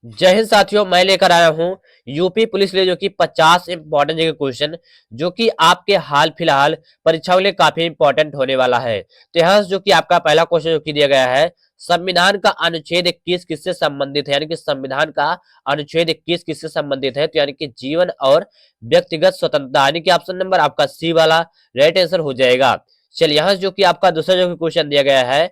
जय हिंद साथियों, मैं लेकर आया हूं यूपी पुलिस लिए जो कि 50 इंपॉर्टेंट जगह क्वेश्चन जो कि आपके हाल फिलहाल परीक्षाओं के लिए काफी इंपॉर्टेंट होने वाला है। तो यहाँ जो कि आपका पहला क्वेश्चन जो कि दिया गया है, संविधान का अनुच्छेद 21 किससे संबंधित है, यानी कि संविधान का अनुच्छेद 21 किससे संबंधित है, तो यानी कि जीवन और व्यक्तिगत स्वतंत्रता, यानी कि ऑप्शन नंबर आपका सी वाला राइट आंसर हो जाएगा। चलिए यहाँ जो कि आपका दूसरा जो क्वेश्चन दिया गया है,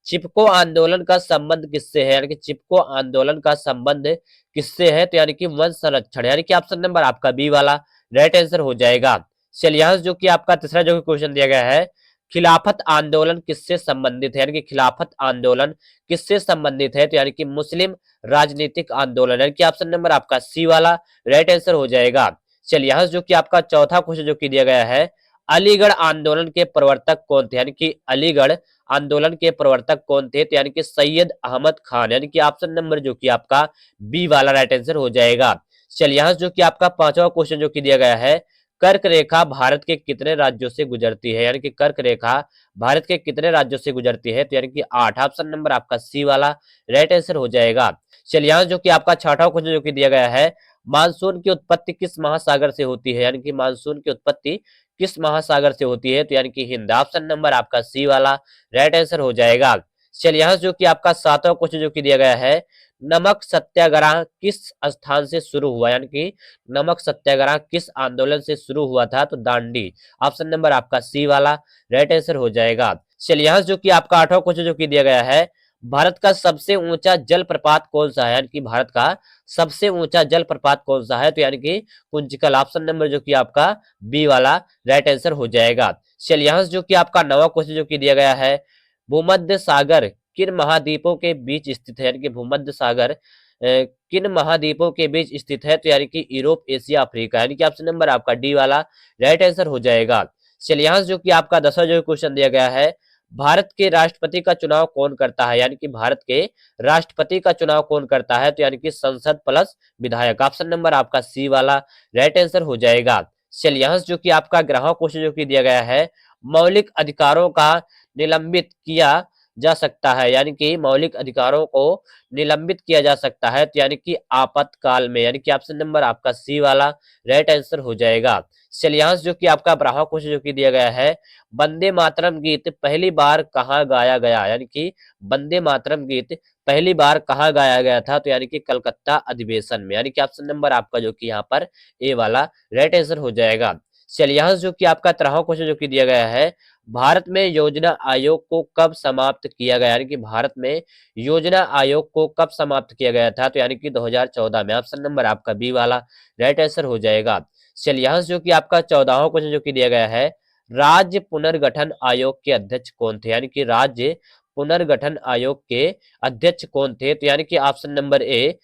चिपको आंदोलन का संबंध किससे है, यानी कि चिपको आंदोलन का संबंध किससे है, तो यानी कि वन संरक्षण, यानी कि ऑप्शन नंबर आपका बी वाला राइट आंसर हो जाएगा। चलिए यहाँ जो कि आपका तीसरा जो क्वेश्चन दिया गया है, खिलाफत आंदोलन किससे संबंधित है, यानी कि खिलाफत आंदोलन किससे संबंधित है, तो यानी कि मुस्लिम राजनीतिक आंदोलन, यानी कि ऑप्शन नंबर आपका सी वाला राइट आंसर हो जाएगा। चलिए यहाँ जो कि आपका चौथा क्वेश्चन जो कि दिया गया है, अलीगढ़ आंदोलन के प्रवर्तक कौन थे, यानी कि अलीगढ़ आंदोलन के प्रवर्तक कौन थे, तो यानी कि सैयद अहमद खान, यानी कि ऑप्शन नंबर जो कि आपका बी वाला राइट आंसर हो जाएगा। चलिए यहाँ जो कि आपका पांचवा क्वेश्चन जो कि दिया गया है, कर्क रेखा भारत के कितने राज्यों से गुजरती है, यानी कि कर्क रेखा भारत के कितने राज्यों से गुजरती है, तो यानी कि 8, ऑप्शन नंबर आपका सी वाला राइट आंसर हो जाएगा। चलिए यहाँ जो कि आपका छठा क्वेश्चन जो कि दिया गया है, मानसून की उत्पत्ति किस महासागर से होती है, यानी कि मानसून की उत्पत्ति किस महासागर से होती है, तो यानी कि हिंद, ऑप्शन नंबर आपका सी वाला राइट आंसर हो जाएगा। चलिए यहाँ जो कि आपका सातवां क्वेश्चन जो कि दिया गया है, नमक सत्याग्रह किस स्थान से शुरू हुआ, यानी कि नमक सत्याग्रह किस आंदोलन से शुरू हुआ था, तो दांडी, ऑप्शन नंबर आपका सी वाला राइट आंसर हो जाएगा। चलिए यहाँ जो कि आपका आठवां क्वेश्चन जो कि दिया गया है, भारत का सबसे ऊंचा जलप्रपात कौन सा है, यानी कि भारत का सबसे ऊंचा जलप्रपात कौन सा है, तो यानी कि कुंचिकल, ऑप्शन नंबर जो कि आपका बी वाला राइट आंसर हो जाएगा। चलिए यहाँ जो कि आपका नवा क्वेश्चन जो कि दिया गया है, भूमध्य सागर किन महाद्वीपों के बीच स्थित है, यानी कि भूमध्य सागर किन महाद्वीपों के बीच स्थित है, तो यानी कि यूरोप, एशिया, अफ्रीका, यानी कि ऑप्शन नंबर आपका डी वाला राइट आंसर हो जाएगा। चलिए यहाँ जो कि आपका 10वां जो क्वेश्चन दिया गया है, भारत के राष्ट्रपति का चुनाव कौन करता है, यानी कि भारत के राष्ट्रपति का चुनाव कौन करता है, तो यानी कि संसद प्लस विधायक, ऑप्शन नंबर आपका सी वाला राइट आंसर हो जाएगा। चलिए यहाँ जो कि आपका 11वां क्वेश्चन जो कि दिया गया है, मौलिक अधिकारों का निलंबित किया जा सकता है, यानी कि मौलिक अधिकारों को निलंबित किया जा सकता है, तो यानी कि आपातकाल में, यानी कि ऑप्शन नंबर आपका सी वाला राइट आंसर हो जाएगा। चलिए यहाँ जो कि आपका 12वां क्वेश्चन जो कि दिया गया है, वंदे मातरम गीत पहली बार कहाँ गाया गया, यानी कि वंदे मातरम गीत पहली बार कहाँ गाया गया था, तो यानी कि कलकत्ता अधिवेशन में, यानी कि ऑप्शन नंबर आपका जो कि यहाँ पर ए वाला राइट आंसर हो जाएगा। चलिए यहाँ जो कि आपका 13वां क्वेश्चन जो कि दिया गया है, भारत में योजना आयोग को कब समाप्त किया गया, यानी कि भारत में योजना आयोग को कब समाप्त किया गया था, तो यानी कि 2014 में, ऑप्शन नंबर आपका बी वाला राइट आंसर हो जाएगा। चलिए यहाँ जो कि आपका 14वां क्वेश्चन जो कि दिया गया है, राज्य पुनर्गठन आयोग के अध्यक्ष कौन थे, यानी कि राज्य पुनर्गठन आयोग के अध्यक्ष कौन थे, तो यानी कि option number A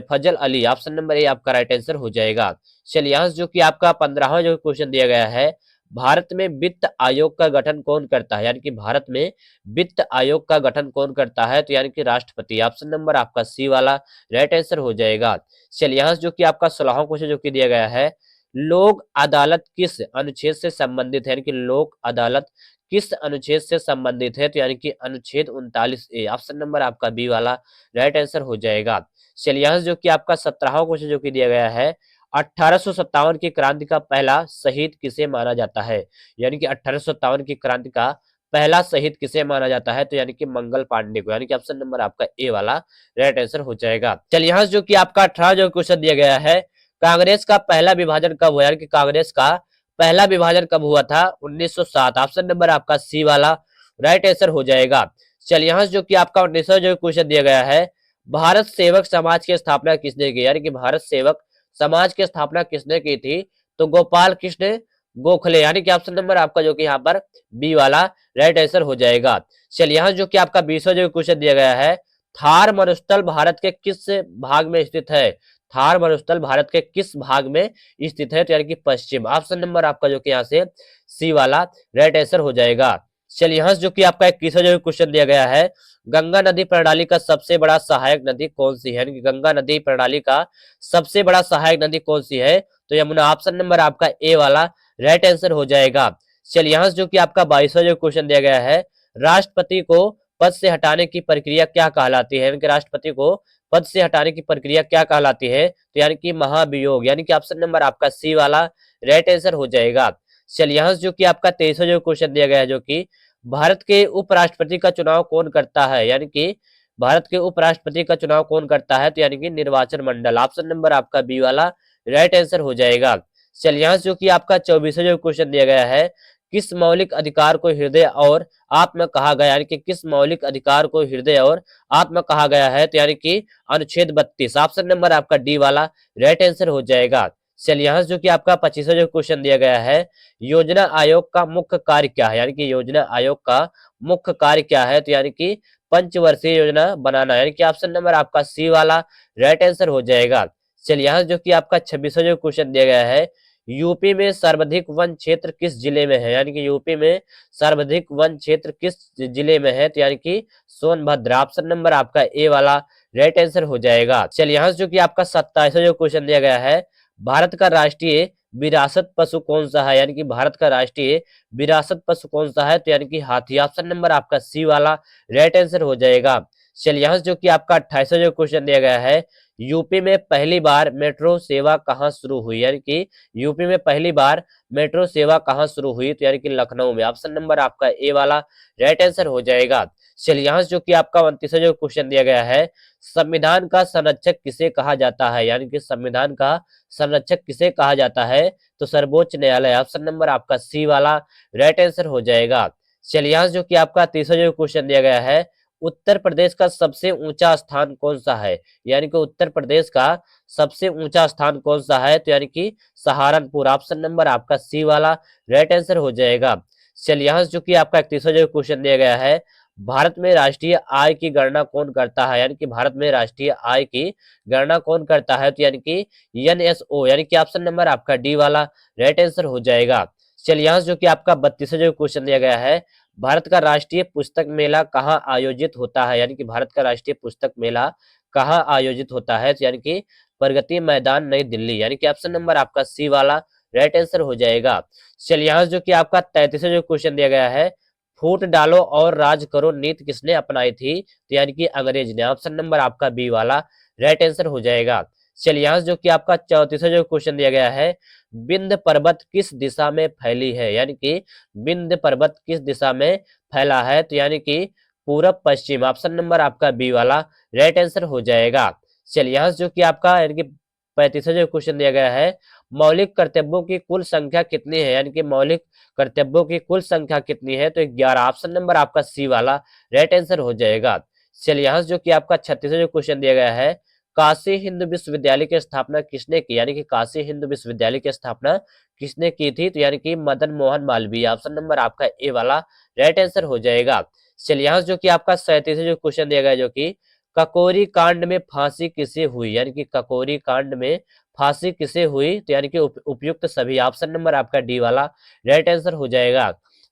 Fazal Ali, option number A आपका राइट आंसर हो जाएगा। चलिए यहाँ जो कि आपका 15वां जो क्वेश्चन दिया गया है, भारत में वित्त आयोग का गठन कौन करता है, यानी कि भारत में वित्त आयोग का गठन कौन करता है, तो यानी कि राष्ट्रपति, ऑप्शन नंबर आपका सी वाला राइट आंसर हो जाएगा। चलिए यहाँ जो कि आपका 16वां क्वेश्चन जो कि दिया गया है, लोक अदालत किस अनुच्छेद से संबंधित है, यानी कि लोक अदालत किस अनुच्छेद से संबंधित है, तो यानी कि अनुच्छेद 39A, ऑप्शन नंबर आपका बी वाला राइट आंसर हो जाएगा। चलिए यहाँ जो कि आपका 17वां क्वेश्चन जो कि दिया गया है, 1857 की क्रांति का पहला शहीद किसे माना जाता है, यानी कि 1857 की क्रांति का पहला शहीद किसे माना जाता है, तो यानी कि मंगल पांडे को, यानी कि ऑप्शन नंबर आपका ए वाला राइट आंसर हो जाएगा। चलिए यहाँ जो कि आपका 18 जो क्वेश्चन दिया गया है, कांग्रेस का पहला विभाजन कब हुआ, यानी कि कांग्रेस का पहला विभाजन कब हुआ था, 1907, ऑप्शन नंबर आपका सी वाला राइट आंसर हो जाएगा। चलिए यहाँ जो कि आपका 19वां जो क्वेश्चन दिया गया है, भारत सेवक समाज की स्थापना किसने की, यानी कि भारत सेवक समाज की स्थापना किसने की थी, तो गोपाल कृष्ण गोखले, यानी कि ऑप्शन नंबर आपका जो कि यहाँ पर बी वाला राइट आंसर हो जाएगा। चलिए यहाँ जो कि आपका 20वां जो क्वेश्चन दिया गया है, थार मरुस्थल भारत के किस भाग में स्थित है, थार मरुस्थल भारत के किस भाग में स्थित है, तो यानी कि पश्चिम, ऑप्शन नंबर आपका जो कि यहाँ से सी वाला राइट आंसर हो जाएगा। चलिए यहाँ जो कि आपका 21वां जो क्वेश्चन दिया गया है, गंगा नदी प्रणाली का सबसे बड़ा सहायक नदी कौन सी है, यानी कि गंगा नदी प्रणाली का सबसे बड़ा सहायक नदी कौन सी है, तो यमुना, ऑप्शन नंबर आपका ए वाला राइट आंसर हो जाएगा। चलिए यहाँ जो कि आपका 22वां जो क्वेश्चन दिया गया है, राष्ट्रपति को पद से हटाने की प्रक्रिया क्या कहलाती है, यानी कि राष्ट्रपति को पद से हटाने की प्रक्रिया क्या कहलाती है? तो यानी कि महाभियोग, यानी कि ऑप्शन नंबर आपका सी वाला राइट आंसर हो जाएगा। चलिए यहाँ से जो कि आपका 23वां जो क्वेश्चन दिया गया है, जो कि भारत के उपराष्ट्रपति का चुनाव कौन करता है? यानी कि भारत के उपराष्ट्रपति का चुनाव कौन करता है? तो यानी कि निर्वाचन मंडल, ऑप्शन नंबर आपका बी वाला राइट आंसर हो जाएगा। चलिए यहाँ से जो कि आपका 24वां जो क्वेश्चन दिया गया है, किस मौलिक अधिकार को हृदय और आत्मा कहा गया? यानी कि किस मौलिक अधिकार को हृदय और आत्मा कहा गया है? तो यानी कि अनुच्छेद 32, ऑप्शन नंबर आपका डी वाला राइट आंसर हो जाएगा। चलिए यहाँ से जो कि आपका 25वां जो क्वेश्चन दिया गया है, योजना आयोग का मुख्य कार्य क्या है? यानी कि योजना आयोग का मुख्य कार्य क्या है? तो यानी कि पंचवर्षीय योजना बनाना, यानी कि ऑप्शन नंबर आपका सी वाला राइट आंसर हो जाएगा। चलिए यहाँ जो कि आपका 26वां जो क्वेश्चन दिया गया है, यूपी में सर्वाधिक वन क्षेत्र किस जिले में है? यानी कि यूपी में सर्वाधिक वन क्षेत्र किस जिले में है? तो यानी कि सोनभद्र, ऑप्शन नंबर आपका ए वाला राइट आंसर हो जाएगा। चलिए यहाँ से जो कि आपका 27वां जो क्वेश्चन दिया गया है, भारत का राष्ट्रीय विरासत पशु कौन सा है? यानी कि भारत का राष्ट्रीय विरासत पशु कौन सा है? तो यानी कि हाथी, ऑप्शन नंबर आपका सी वाला राइट आंसर हो जाएगा। चलिए यहाँ से जो कि आपका 28वां जो क्वेश्चन दिया गया है, यूपी में पहली बार मेट्रो सेवा कहाँ शुरू हुई? यानी कि यूपी में पहली बार मेट्रो सेवा कहाँ शुरू हुई? तो यानी कि लखनऊ में, ऑप्शन नंबर आपका ए वाला राइट आंसर हो जाएगा। चलिए यहाँ से जो कि आपका 29वां जो क्वेश्चन दिया गया है, संविधान का संरक्षक किसे कहा जाता है? यानी कि संविधान का संरक्षक किसे कहा जाता है? तो सर्वोच्च न्यायालय, ऑप्शन नंबर आपका सी वाला राइट आंसर हो जाएगा। चलिए यहाँ से जो कि आपका 30वां जो क्वेश्चन दिया गया है, उत्तर प्रदेश का सबसे ऊंचा स्थान कौन सा है? यानी कि उत्तर प्रदेश का सबसे ऊंचा स्थान कौन सा है? तो यानी कि सहारनपुर, ऑप्शन नंबर आपका सी वाला राइट आंसर हो जाएगा। चलिए यहाँ से जो कि आपका 31वां जो क्वेश्चन दिया गया है, भारत में राष्ट्रीय आय की गणना कौन करता है? यानी कि भारत में राष्ट्रीय आय की गणना कौन करता है? तो यानी कि एनएसओ, यानी कि ऑप्शन नंबर आपका डी वाला राइट आंसर हो जाएगा। चलिए यहाँ से जो कि आपका 32वां जो क्वेश्चन दिया गया है, भारत का राष्ट्रीय पुस्तक मेला कहाँ आयोजित होता है? यानी कि भारत का राष्ट्रीय पुस्तक मेला कहाँ आयोजित होता है? तो यानी कि प्रगति मैदान नई दिल्ली, यानी कि ऑप्शन नंबर आपका सी वाला राइट आंसर हो जाएगा। चलिए यहाँ से जो कि आपका 33वां जो क्वेश्चन दिया गया है, फूट डालो और राज करो नीति किसने अपनाई थी? तो यानी कि अंग्रेज ने, ऑप्शन नंबर आपका बी वाला राइट आंसर हो जाएगा। चलिए यहाँ से जो कि आपका 34वां जो क्वेश्चन दिया गया है, विंध्य पर्वत किस दिशा में फैली है? यानी कि विंध्य पर्वत किस दिशा में फैला है? तो यानी कि पूरब पश्चिम, ऑप्शन नंबर आपका बी वाला राइट आंसर हो जाएगा। चलिए यहाँ से जो कि आपका यानी कि 35वां जो क्वेश्चन दिया गया है, मौलिक कर्तव्यों की कुल संख्या कितनी है? यानी कि मौलिक कर्तव्यों की कुल संख्या कितनी है? तो 11, ऑप्शन नंबर आपका सी वाला राइट आंसर हो जाएगा। चलिए यहाँ से जो कि आपका 36वां जो क्वेश्चन दिया गया है, काशी हिंदू विश्वविद्यालय की स्थापना किसने की? यानी कि काशी हिंदू विश्वविद्यालय की स्थापना किसने की थी? तो यानी कि मदन मोहन मालवीय, ऑप्शन नंबर आपका ए वाला राइट आंसर हो जाएगा। चलिए यहाँ से जो कि आपका 37वां जो क्वेश्चन दिया गया है, जो कि ककोरी कांड में फांसी किसे हुई? यानी कि ककोरी कांड में फांसी किसे हुई? तो यानी कि उपयुक्त सभी, ऑप्शन नंबर आपका डी वाला राइट आंसर हो जाएगा।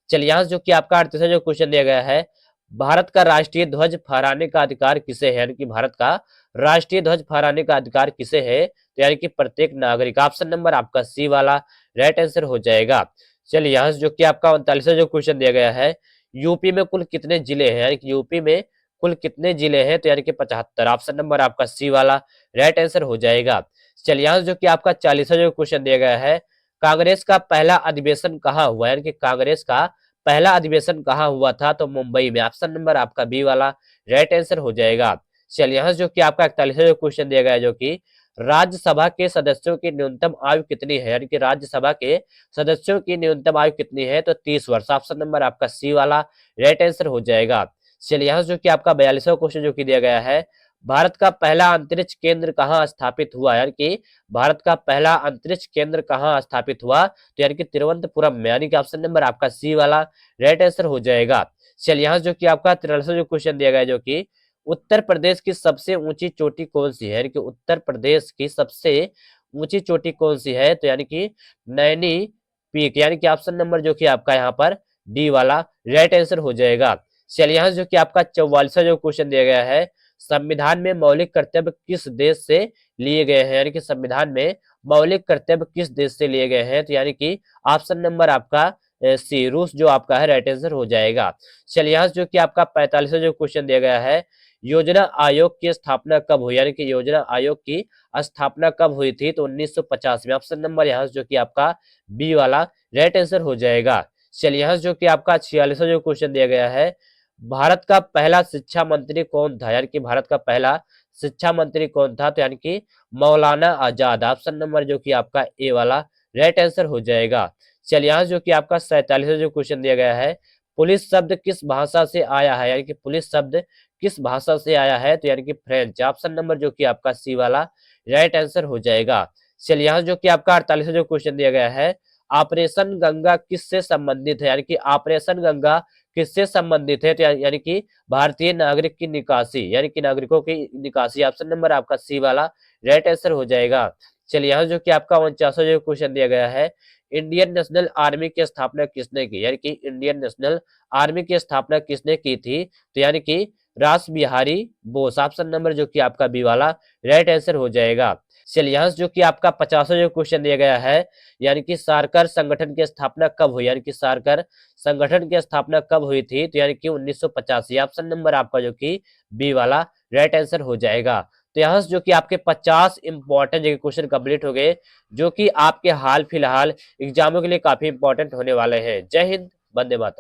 चलिए यहाँ से जो कि आपका 38वां जो क्वेश्चन दिया गया है, भारत का राष्ट्रीय ध्वज फहराने का अधिकार किसे है? यानी कि भारत का राष्ट्रीय ध्वज फहराने का अधिकार किसे है? तो यानी कि प्रत्येक नागरिक, ऑप्शन नंबर आपका सी वाला राइट आंसर हो जाएगा। चलिए यहाँ से जो कि आपका 39वां जो क्वेश्चन दिया गया है, यूपी में कुल कितने जिले हैं? यानी कि यूपी में कुल कितने जिले हैं? तो यानी कि 75, ऑप्शन नंबर आपका सी वाला राइट आंसर हो जाएगा। चलिए यहाँ से जो कि आपका 40वां जो क्वेश्चन दिया गया है, कांग्रेस का पहला अधिवेशन कहाँ हुआ? यानी कि कांग्रेस का पहला अधिवेशन कहाँ हुआ था? तो मुंबई में, ऑप्शन नंबर आपका बी वाला राइट आंसर हो जाएगा। चलिए यहाँ से जो कि आपका 41वां जो क्वेश्चन दिया गया है, जो कि राज्यसभा के सदस्यों की न्यूनतम आयु कितनी है? यानी कि राज्यसभा के सदस्यों की न्यूनतम आयु कितनी है? तो 30 वर्ष, ऑप्शन नंबर आपका सी वाला राइट आंसर हो जाएगा। चलिए यहाँ से जो कि आपका 42वां क्वेश्चन जो कि दिया गया है, भारत का पहला अंतरिक्ष केंद्र कहाँ स्थापित हुआ? यानी कि भारत का पहला अंतरिक्ष केंद्र कहाँ स्थापित हुआ? तो यानी कि तिरुवनंतपुरम में, यानी कि ऑप्शन नंबर आपका सी वाला राइट आंसर हो जाएगा। चलिए यहाँ से जो कि आपका 43वां जो क्वेश्चन दिया गया है, जो कि उत्तर प्रदेश की सबसे ऊंची चोटी कौन सी है? यानी कि उत्तर प्रदेश की सबसे ऊंची चोटी कौन सी है? तो यानी कि नैनी पीक, यानी कि ऑप्शन नंबर जो कि आपका यहाँ पर डी वाला राइट आंसर हो जाएगा। चलिए यहाँ से जो कि आपका 44वां जो क्वेश्चन दिया गया है, संविधान में मौलिक कर्तव्य किस देश से लिए गए हैं? यानी कि संविधान में मौलिक कर्तव्य किस देश से लिए गए हैं? तो यानी कि ऑप्शन नंबर आपका सी, रूस जो आपका है राइट आंसर हो जाएगा। चलिए यहाँ से जो कि आपका 45वां जो क्वेश्चन दिया गया है, योजना आयोग की स्थापना कब हुई, यानी कि योजना आयोग की स्थापना कब हुई थी, तो 1950 में। ऑप्शन नंबर यहाँ से जो कि आपका बी वाला राइट आंसर हो जाएगा। चलिए यहाँ से जो कि आपका 46वां जो क्वेश्चन दिया गया है, भारत का पहला शिक्षा मंत्री कौन था, यानी कि भारत का पहला शिक्षा मंत्री कौन था, तो यानी कि मौलाना आजाद। ऑप्शन नंबर जो कि आपका ए वाला राइट आंसर हो जाएगा। चलिए यहाँ जो कि आपका 47वां जो क्वेश्चन दिया गया है, पुलिस शब्द किस भाषा से आया है, यानी कि पुलिस शब्द किस भाषा से आया है, तो यानी कि फ्रेंच। ऑप्शन नंबर जो कि आपका सी वाला राइट आंसर हो जाएगा। चलिए यहाँ जो कि आपका 48वां जो क्वेश्चन दिया गया है, ऑपरेशन गंगा किससे संबंधित है, यानी कि ऑपरेशन गंगा किससे संबंधित है, तो यानी कि भारतीय नागरिक की निकासी, यानी कि नागरिकों की निकासी। ऑप्शन नंबर आपका सी वाला राइट आंसर हो जाएगा। चलिए यहाँ जो कि आपका 49वां जो क्वेश्चन दिया गया है, इंडियन नेशनल आर्मी की स्थापना किसने की, यानी कि इंडियन नेशनल आर्मी की स्थापना किसने की थी, तो यानी कि रास बिहारी बोस। ऑप्शन नंबर जो कि आपका बी वाला राइट आंसर हो जाएगा। चलिए यहाँ से जो कि आपका 50वां जो क्वेश्चन दिया गया है, यानी कि सारकर संगठन की स्थापना कब हुई, यानी कि सारकर संगठन की स्थापना कब हुई थी, तो यानी कि 1985। ऑप्शन नंबर आपका जो कि बी वाला राइट आंसर हो जाएगा। तो यहाँ से जो कि आपके 50 इंपॉर्टेंट जगह क्वेश्चन कंप्लीट हो गए, जो कि आपके हाल फिलहाल एग्जामों के लिए काफी इंपॉर्टेंट होने वाले हैं। जय हिंद, वंदे मातरम।